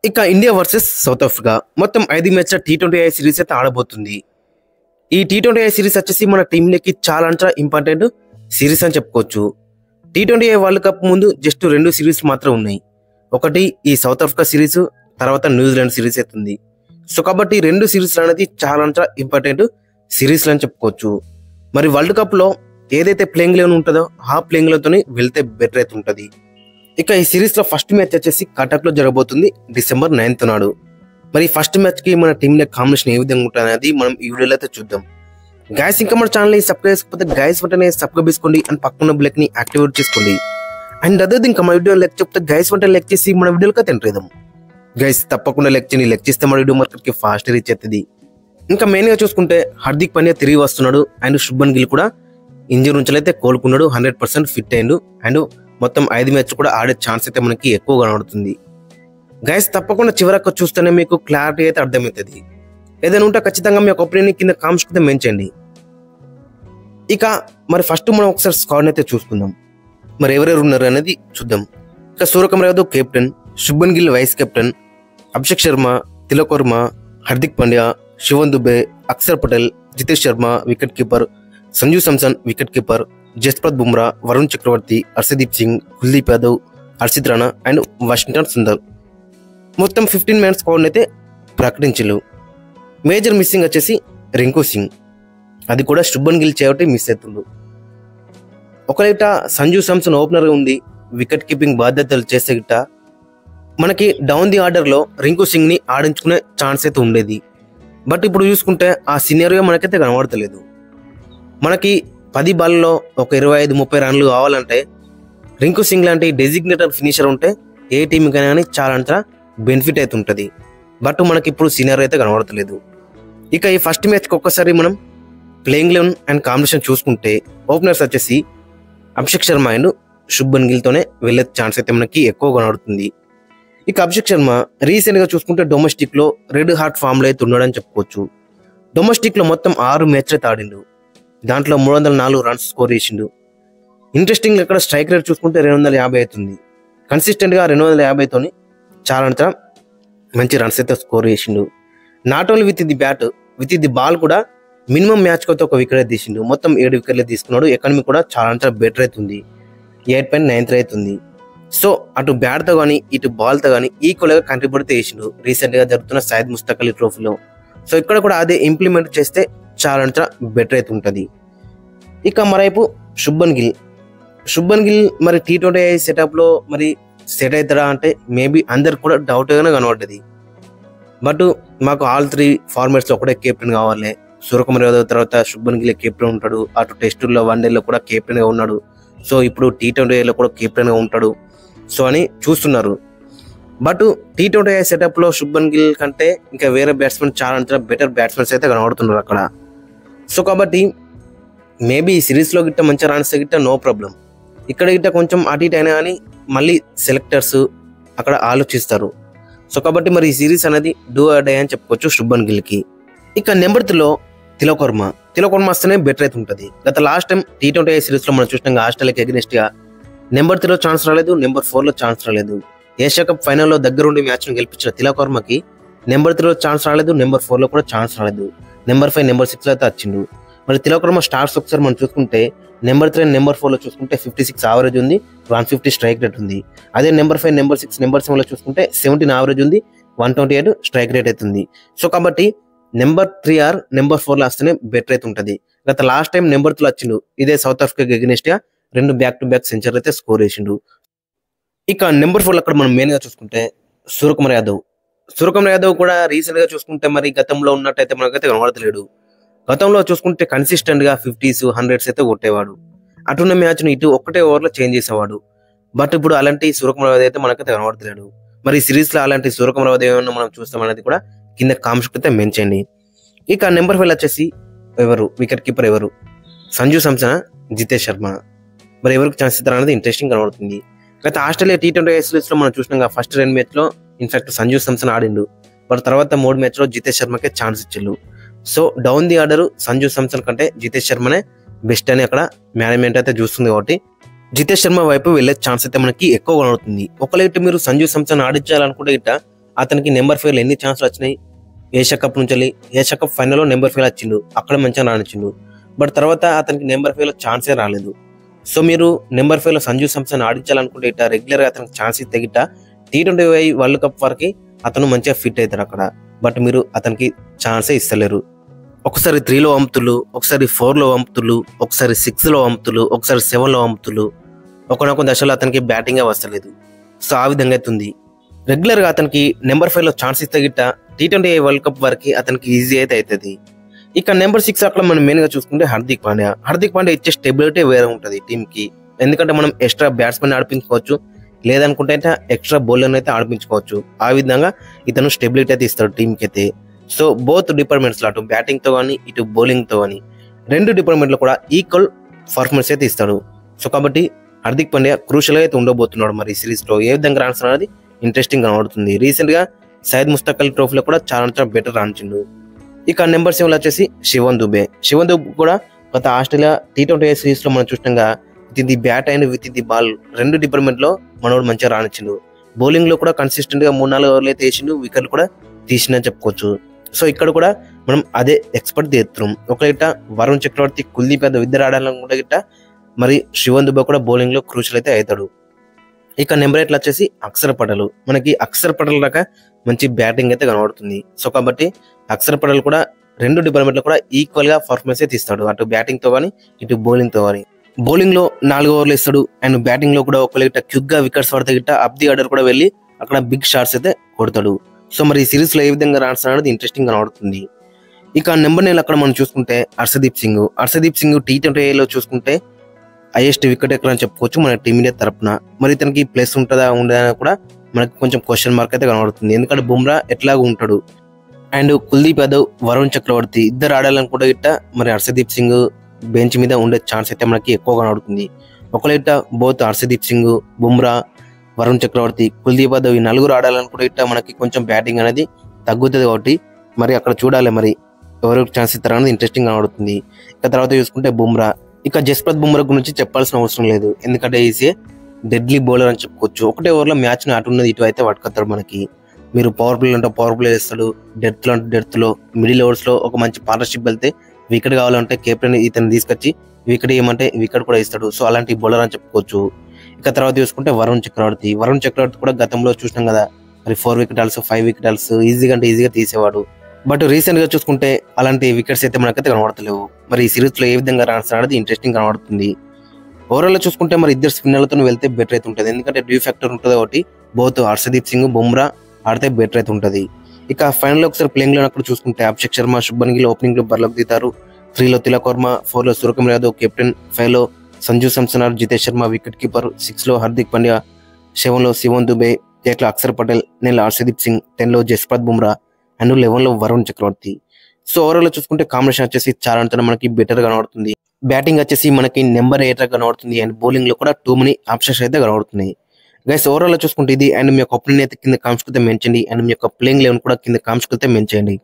ఇక India versus south Africa మొత్తం 5 మ్యాచ్ల T20I సిరీస్ అయితే ఆడబోతుంది. ఈ T20I సిరీస్ వచ్చేసి మన టీంలోకి చాలా ఇంపార్టెంట్ సిరీస్ అని చెప్పుకోవచ్చు. T20I వరల్డ్ కప్ ముందు జస్ట్ 2 సిరీస్ మాత్రం ఉన్నాయి. ఒకటి ఈ సౌత్ ఆఫ్రికా సిరీస్, తర్వాత న్యూజిలాండ్ సిరీస్ అవుతుంది. సో కాబట్టి 2 సిరీస్లు అనేది చాలా ఇంపార్టెంట్ సిరీస్లు అని చెప్పుకోవచ్చు. మరి వరల్డ్ కప్ లో ఏదైతే ప్లేయింగ్ లెవెన్ ఉంటుందో ఆ ప్లేయింగ్ లెవెన్ తోని వెళ్తే బెటర్ అయితే ఉంటుంది. ఇక ఈ సిరీస్ లో ఫస్ట్ మ్యాచ్ వచ్చేసి కటక్ లో జరగబోతుంది December 9th నాడు. మరి ఫస్ట్ మ్యాచ్ కి మన టీమ్ కాంబినేషన్ ఏ విధంగా ఉంటుంది అనేది మనం ఈ వీడియోలో అయితే చూద్దాం. గైస్, ఇంకా మన ఛానల్ సబ్స్క్రైబ్ చేసుకోకపోతే గైస్ వెంటనే సబ్స్క్రైబ్ చేసుకోండి అండ్ పక్కన బ్లెక్ ని యాక్టివేట్ చేసుకోండి. అండ్ అదే ఇంకా మన వీడియో లైక్ చెప్తే గైస్ వెంటనే లైక్ చేసి మన వీడియోకి అయితే ఎంటర్ చేద్దాం. గైస్ తప్పకుండా లైక్ చేయండి. లైక్ చేస్తే మన వీడియో మార్కెట్ కి ఫాస్ట్ రీచ్ అవుతుంది. ఇంకా మెయిన్ గా చూసుకుంటే హార్దిక్ పాండ్యా తిరిగి వస్తున్నాడు అండ్ శుభ్మన్ గిల్ కూడా ఇంజరీ నుంచి అయితే కోలుకున్నాడు. 100% ఫిట్ అయ్యిండు అండ్ మొత్తం 5 మ్యాచ్ కూడా ఆడే ఛాన్స్ అయితే మనకి ఎక్కువ కనబడుతుంది. గైస్ తప్పకుండా చివరకు చూస్తేనే మీకు క్లారిటీ అయితే అర్థమవుతుంది. ఏదైనా ఉంటే ఖచ్చితంగా మీ ఒపీనియన్ కింద కామెంట్స్ కింద మెన్షన్ చేయండి. ఇక మరి ఫస్ట్ మనం ఒకసారి స్క్వాడ్ అయితే చూసుకుందాం. మరి ఎవరెవరు ఉన్నారు అనేది చూద్దాం. ఇక Suryakumar Yadav captain, Shubman Gill vice captain, Abhishek Sharma, Tilak Varma, Hardik Pandya, Shivam Dube, Axar Patel, Jitesh Sharma wicket keeper, Sanju Samson wicket keeper, Jasprit Bumrah, Varun Chakravarthy, Harshdeep Singh, Kuldeep Yadav, Harshit Rana and Washington Sundar. మొత్తం 15 మ్యాన్ స్క్వాడ్ అయితే ప్రకటించారు. మేజర్ మిస్సింగ్ వచ్చేసి రింకు సింగ్, అది కూడా శుభ్మన్ గిల్ చేయబట్టి మిస్ అవుతుండు. ఒకవేళ సంజు శాంసన్ ఓపెనర్ ఉంది, వికెట్ కీపింగ్ బాధ్యతలు చేసే గిట్ట మనకి డౌన్ ది ఆర్డర్ లో రింకు సింగ్ ని ఆడించుకునే ఛాన్స్ అయితే ఉండేది. బట్ ఇప్పుడు చూసుకుంటే ఆ సినారియో మనకైతే కనబడతలేదు. మనకి 10 బాల్లో ఒక 25-30 రన్లు కావాలంటే రింకు సింగ్ లాంటి డెసిగ్నేటెడ్ ఫినిషర్ ఉంటే ఏ టీమ్ కానీ చాలా బెనిఫిట్ అయితే ఉంటుంది. బట్ మనకి ఇప్పుడు సీనియర్ అయితే కనబడతలేదు. ఇక ఈ ఫస్ట్ మ్యాచ్కి ఒక్కసారి మనం ప్లేయింగ్ లెవెన్ అండ్ కాంబినేషన్ చూసుకుంటే ఓపెనర్స్ వచ్చేసి అభిషేక్ శర్మ అండ్ శుభ్మన్ గిల్తోనే వెళ్ళే ఛాన్స్ అయితే మనకి ఎక్కువ కనబడుతుంది. ఇక అభిషేక్ శర్మ రీసెంట్ గా చూసుకుంటే డొమెస్టిక్ లో రెడ్ హార్ట్ ఫామ్ లో అయితే ఉన్నాడని చెప్పుకోవచ్చు. డొమెస్టిక్ లో మొత్తం 6 మ్యాచ్లు అయితే ఆడిండు. దాంట్లో 304 రన్స్ స్కోర్ చేసిండు. ఇంట్రెస్టింగ్ ఇక్కడ స్ట్రైక్ రేట్ చూసుకుంటే 250 అవుతుంది. కన్సిస్టెంట్ గా 250 తోని చాలా మంచి రన్స్ అయితే స్కోర్ చేసిండు. Not only with the bat, with the ball కూడా మినిమం మ్యాచ్ కి అయితే ఒక వికెట్ తీసిండు. మొత్తం 7 వికెట్లు తీసుకున్నాడు. ఎకానమీ కూడా చాలా బెటర్ అవుతుంది, 8.93 అవుతుంది. సో అటు బ్యాట్ తో కానీ ఇటు బాల్ తో కానీ ఈక్వల్ గా కంట్రిబ్యూట్ చేసిండు రీసెంట్ గా జరుగుతున్న సయ్యద్ ముస్తక్ అలీ ట్రోఫీలో. సో ఇక్కడ కూడా అదే ఇంప్లిమెంట్ చేస్తే చాలా బెటర్ అయితే ఉంటుంది. ఇక మరైపు శుభ్మన్ గిల్ మరి T20I సెటప్ లో మరి సెట్ అవుతాడా అంటే మేబీ అందరికి కూడా డౌట్ గానే కనబడ్డది. బట్ మాకు ఆల్ 3 ఫార్మాట్స్ లో ఒకటే కెప్టెన్ కావాలి. సూర్యకుమార్ యాదవ్ తర్వాత శుభ్మన్ గిల్ కెప్టెన్ ఉంటాడు. అటు టెస్టుల్లో వన్డేలో కూడా కెప్టెన్ గా ఉన్నాడు. సో ఇప్పుడు T20I లో కూడా కెప్టెన్ గా ఉంటాడు సో అని చూస్తున్నారు. బట్ T20I సెటప్ లో శుభ్మన్ గిల్ కంటే ఇంకా వేరే బ్యాట్స్మెన్ చాలా బెటర్ బ్యాట్స్మెన్స్ అయితే కనబడుతున్నారు అక్కడ. సో కాబట్టి మేబీ ఈ సిరీస్ లో గిట్ట మంచిగా రన్స్ గిట్ట నో ప్రాబ్లం. ఇక్కడ గిట్ట కొంచెం అటు ఇటు అయినా కానీ మళ్ళీ సెలెక్టర్స్ అక్కడ ఆలోచిస్తారు. సో కాబట్టి మరి ఈ సిరీస్ అనేది డూ ఆర్ డై అని చెప్పుకోవచ్చు శుభ్మన్ గిల్ కి. ఇక నెంబర్ 3లో తిలక్ వర్మ వస్తేనే బెటర్ అయితే ఉంటుంది. గత లాస్ట్ టైం T20I సిరీస్ లో మనం చూసినాం ఆస్ట్రేలియాకి అగెనిస్ట్ గా నెంబర్ 3లో ఛాన్స్ రాలేదు, నెంబర్ 4లో ఛాన్స్ రాలేదు. ఏషియా కప్ ఫైనల్లో దగ్గరుండి మ్యాచ్ ను గెలిపించిన తిలక్ వర్మకి నెంబర్ 3లో ఛాన్స్ రాలేదు, నెంబర్ 4లో కూడా ఛాన్స్ రాలేదు. నెంబర్ 5, నెంబర్ 6 అయితే వచ్చిండు. మరి తిలక్ వర్మ స్టార్స్ ఒకసారి మనం చూసుకుంటే నెంబర్ 3 నెంబర్ 4లో చూసుకుంటే 56 యావరేజ్ ఉంది, 150 స్ట్రైక్ రేట్ ఉంది. అదే నెంబర్ 5, నెంబర్ 6, నెంబర్ 7లో చూసుకుంటే 17 యావరేజ్ ఉంది, 128 స్ట్రైక్ రేట్ అవుతుంది. సో కాబట్టి నెంబర్ 3 ఆర్ నెంబర్ 4లో వస్తేనే బెటర్ అయితే ఉంటుంది. గత లాస్ట్ టైం నెంబర్ 3లో వచ్చిండు. ఇదే సౌత్ ఆఫ్రికాకి అగెనిస్ట్ గా 2 బ్యాక్-టు-బ్యాక్ సెంచరీ అయితే స్కోర్ చేసిండు. ఇక నెంబర్ 4లో అక్కడ మనం మెయిన్ గా చూసుకుంటే సూర్యకుమార్ యాదవ్ కూడా రీసెంట్ గా చూసుకుంటే మరి గతంలో ఉన్నట్టయితే మనకైతే కనబడతలేడు. గతంలో చూసుకుంటే కన్సిస్టెంట్ గా 50s 100s అయితే కొట్టేవాడు. అటున్న మ్యాచ్ ను ఇటు ఒక్కటే ఓవర్ లో చేంజ్ చేసేవాడు. బట్ ఇప్పుడు అలాంటి సూర్యకుమార్ యాదవ్ అయితే మనకైతే కనబడతలేడు. మరి ఈ సిరీస్ లో అలాంటి సూర్యకుమార్ యాదవ్ ఏమన్నా మనం చూస్తాం అనేది కూడా కింద కామెంట్స్ అయితే మెన్షన్ చేయండి. ఇక నెంబర్ 5 వచ్చేసి వికెట్ కీపర్ సంజు శాంసన్, జితేష్ శర్మ. మరి ఎవరికి ఛాన్స్ ఇస్తారు అనేది ఇంట్రెస్టింగ్ కనబడుతుంది. గత ఆస్ట్రేలియా T20I సిరీస్ లో మనం చూసినాం ఫస్ట్ 2 మ్యాచ్ లో ఇన్ఫాక్ట్ సంజు శాంసన్ ఆడిండు. మరి తర్వాత 3 మ్యాచ్ లో జితేష్ శర్మకే ఛాన్స్ ఇచ్చిళ్ళు. So down the order Sanju Samson కంటే జితేష్ శర్మనే బెస్ట్ అని అక్కడ మేనేజ్మెంట్ అయితే చూస్తుంది. కాబట్టి జితేష్ శర్మ వైపు వెళ్లే ఛాన్స్ అయితే మనకి ఎక్కువ కనబడుతుంది. ఒకవేళ మీరు సంజు శాంసన్ ఆడించాలనుకుంటే ఇట్లా అతనికి నెంబర్ 5 ఎన్ని ఛాన్స్లు వచ్చినాయి, ఏషియా కప్ నుంచి వెళ్ళి ఏషియా కప్ ఫైనల్లో నెంబర్ 5 వచ్చిండు, అక్కడ మంచిగా రాణించిండు. బట్ తర్వాత అతనికి నెంబర్ 5లో ఛాన్సే రాలేదు. సో మీరు నెంబర్ 5లో సంజు శాంసన్ ఆడించాలనుకుంటే ఇట్లా రెగ్యులర్గా అతనికి ఛాన్స్ ఇస్తే గిట్ట T20 వరల్డ్ కప్ వరకు అతను మంచిగా ఫిట్ అవుతారు అక్కడ. బట్ మీరు అతనికి ఛాన్సే ఇస్తలేరు. ఒకసారి 3లో పంపుతులు, ఒకసారి 4లో పంపుతులు, ఒకసారి 6లో పంపుతులు, ఒకసారి 7లో పంపుతులు. ఒకనొక దశలో అతనికి బ్యాటింగే వస్తలేదు. సో ఆ విధంగా అవుతుంది. రెగ్యులర్గా అతనికి నెంబర్ 5లో ఛాన్స్ ఇస్తే గిట్ట T20 వరల్డ్ కప్ వరకు అతనికి ఈజీ అయితే అవుతుంది. ఇక నెంబర్ 6 అక్కడ మనం మెయిన్గా చూసుకుంటే హార్దిక్ పాండ్యా ఇచ్చే స్టెబిలిటీ వేరే ఉంటుంది టీంకి. ఎందుకంటే మనం ఎక్స్ట్రా బ్యాట్స్మెన్ ఆడిపించుకోవచ్చు, లేదనుకుంటే అయితే ఎక్స్ట్రా బౌలర్ని అయితే ఆడిపించుకోవచ్చు. ఆ విధంగా ఇతను స్టెబిలిటీ అయితే ఇస్తాడు టీంకి అయితే. సో బోత్ డిపార్ట్మెంట్స్లో అటు బ్యాటింగ్తో కానీ ఇటు బౌలింగ్తో కానీ 2 డిపార్ట్మెంట్లో కూడా ఈక్వల్ పర్ఫార్మెన్స్ అయితే ఇస్తాడు. సో కాబట్టి హార్దిక్ పాండ్యా క్రూషియల్గా అయితే ఉండబోతున్నాడు. మరి ఈ సిరీస్లో ఏ విధంగా రాణిస్తున్నాడు అనేది ఇంట్రెస్టింగ్ కనబడుతుంది. రీసెంట్గా సయ్యద్ ముస్తక్ అలీ ట్రోఫీలో కూడా చాలా బెటర్ రాణించిండు. ఇక నెంబర్ 7లో వచ్చేసి శివన్ దుబే కూడా గత ఆస్ట్రేలియా T20 సిరీస్లో మనం చూసినాగా within the bat and within the ball 2 డిపార్ట్మెంట్లో మనోడు మంచిగా రాణించిండు. బౌలింగ్లో కూడా కన్సిస్టెంట్గా 3-4 ఓవర్లు అయితే వేసిండు, వికెట్లు కూడా తీసిందని చెప్పుకోవచ్చు. సో ఇక్కడ కూడా మనం అదే ఎక్స్పర్ట్ తీస్తున్నాం. ఒకట వరుణ్ చక్రవర్తి, కుల్దీప్ యాదవ్ ఇద్దరు ఆడాలనుకుంటే గిట్ట మరి శివన్ దుబే కూడా బౌలింగ్లో క్రూషియల్ అయితే అవుతాడు. ఇక నెంబర్ 8లో వచ్చేసి అక్షర్ పటేల్. మనకి అక్షర్ పటేల్ దాకా మంచి బ్యాటింగ్ అయితే కనబడుతుంది. సో కాబట్టి అక్షర్ పటేల్ కూడా 2 డిపార్ట్మెంట్లో కూడా ఈక్వల్గా పర్ఫార్మెన్స్ అయితే ఇస్తాడు, అటు బ్యాటింగ్తో కానీ ఇటు బౌలింగ్తో కానీ. బౌలింగ్లో 4 ఓవర్లు ఇస్తాడు అండ్ బ్యాటింగ్లో కూడా ఒకళ్ళ క్విక్గా వికెట్స్ పడితే గిట్ట అప్ ది ఆర్డర్ కూడా వెళ్ళి అక్కడ బిగ్ షాట్స్ అయితే కొడతాడు. సో మరి ఈ సిరీస్లో ఏ విధంగా రాణిస్తాడు అనేది ఇంట్రెస్టింగ్ కనబడుతుంది. ఇక నెంబర్ 9 అక్కడ మనం చూసుకుంటే హర్షదీప్ సింగ్ T20లో చూసుకుంటే హైయెస్ట్ వికెట్ ఎక్కడ అని చెప్పుకోవచ్చు మన టీమిండియా తరపున. మరి ఇతనికి ప్లేస్ ఉంటుందా ఉండదా కూడా మనకి కొంచెం క్వశ్చన్ మార్క్ అయితే కనబడుతుంది. ఎందుకంటే బుమ్రా ఎట్లాగూ ఉంటాడు అండ్ కుల్దీప్ యాదవ్, వరుణ్ చక్రవర్తి ఇద్దరు ఆడాలనుకుంటే గిట్ట మరి హర్షదీప్ సింగ్ బెంచ్ మీద ఉండే ఛాన్స్ అయితే మనకి ఎక్కువ కనబడుతుంది. ఒకళ్ళ బోత్ హర్షదీప్ సింగ్, బుమ్రా, వరుణ్ చక్రవర్తి, కుల్దీప్ యాదవ్ ఈ 4 ఆడాలనుకుంటే గిట్ట మనకి కొంచెం బ్యాటింగ్ అనేది తగ్గుతుంది. కాబట్టి మరి అక్కడ చూడాలి మరి ఎవరికి ఛాన్స్ ఇస్తారనేది ఇంట్రెస్టింగ్ కనబడుతుంది. ఇక తర్వాత చూసుకుంటే బుమ్రా. ఇక జస్ప్రీత్ బుమ్రా గురించి చెప్పాల్సిన అవసరం లేదు, ఎందుకంటే ఈజీ డెడ్లీ బౌలర్ అని చెప్పుకోవచ్చు. ఒకటే ఓవర్లో మ్యాచ్ని అటు ఉన్నది ఇటు అయితే పట్టుకొస్తాడు మనకి. మీరు పవర్ ప్లే అంటే పవర్ ప్లే వేస్తాడు, డెత్లో అంటే డెత్లో, మిడిల్ ఓవర్స్లో ఒక మంచి పార్ట్నర్షిప్ వెళ్తే వికెట్ కావాలంటే కెప్టెన్ ఇతను తీసుకొచ్చి వికెట్ ఏమంటే వికెట్ కూడా ఇస్తాడు. సో అలాంటి బౌలర్ అని చెప్పుకోవచ్చు. ఇక తర్వాత చూసుకుంటే వరుణ్ చక్రవర్తి కూడా గతంలో చూసినాం కదా, మరి 4 వికెట్ హాల్స్ 5 వికెట్ హాల్స్ ఈజీగా అంటే ఈజీగా తీసేవాడు. బట్ రీసెంట్ గా చూసుకుంటే అలాంటి వికెట్స్ అయితే మనకైతే కనబడతలేవు. మరి ఈ సిరీస్ లో ఏ విధంగా రాణిస్తాడది ఇంట్రెస్టింగ్ కనబడుతుంది. ఓవరాల్ చూసుకుంటే మరి ఇద్దరు స్పిన్నర్లతో వెళ్తే బెటర్ అయితే ఉంటుంది, ఎందుకంటే డ్యూ ఫ్యాక్టర్ ఉంటుంది కాబట్టి బోత్ హర్షదీప్ సింగ్, బుమ్రా ఆడితే బెటర్ అయితే ఉంటుంది. ఇక ఫైనల్ లో ఒకసారి ప్లేయింగ్ లో అక్కడ చూసుకుంటే అభిషేక్ శర్మ, శుభ్మన్ గిల్ ఓపెనింగ్ లో బరిలోకి దిగుతారు. 3లో తిలక్ వర్మ, 4లో సూర్యకుమార్ యాదవ్ కెప్టెన్, 5లో సంజు శాంసన్, జితేష్ శర్మ వికెట్ కీపర్, 6లో హార్దిక్ పాండ్యా, 7లో శివన్ దుబే, 8లో అక్షర్ పటేల్, 9లో హర్షదీప్ సింగ్, 10లో జస్ప్రీత్ బుమ్రా అండ్ 11లో వరుణ్ చక్రవర్తి. సో ఓవరాల్ చూసుకుంటే కాంబినేషన్ వచ్చేసి చాలా అంటే మనకి బెటర్ కనబడుతుంది. బ్యాటింగ్ వచ్చేసి మనకి నెంబర్ 8 కనబడుతుంది అండ్ బౌలింగ్ లో కూడా టూ మనీ ఆప్షన్స్ అయితే కనబడుతున్నాయి. గైస్ ఓవరాల్ చూసుకుంటే ఇది. అండ్ మీ యొక్క ఒపీనియన్ అయితే కింద కామెంట్స్ కింద మెన్షన్ చేయండి అండ్ మీ యొక్క ప్లేయింగ్ లెవెన్ కూడా కింద కామెంట్స్ కింద మెన్షన్ చేయండి.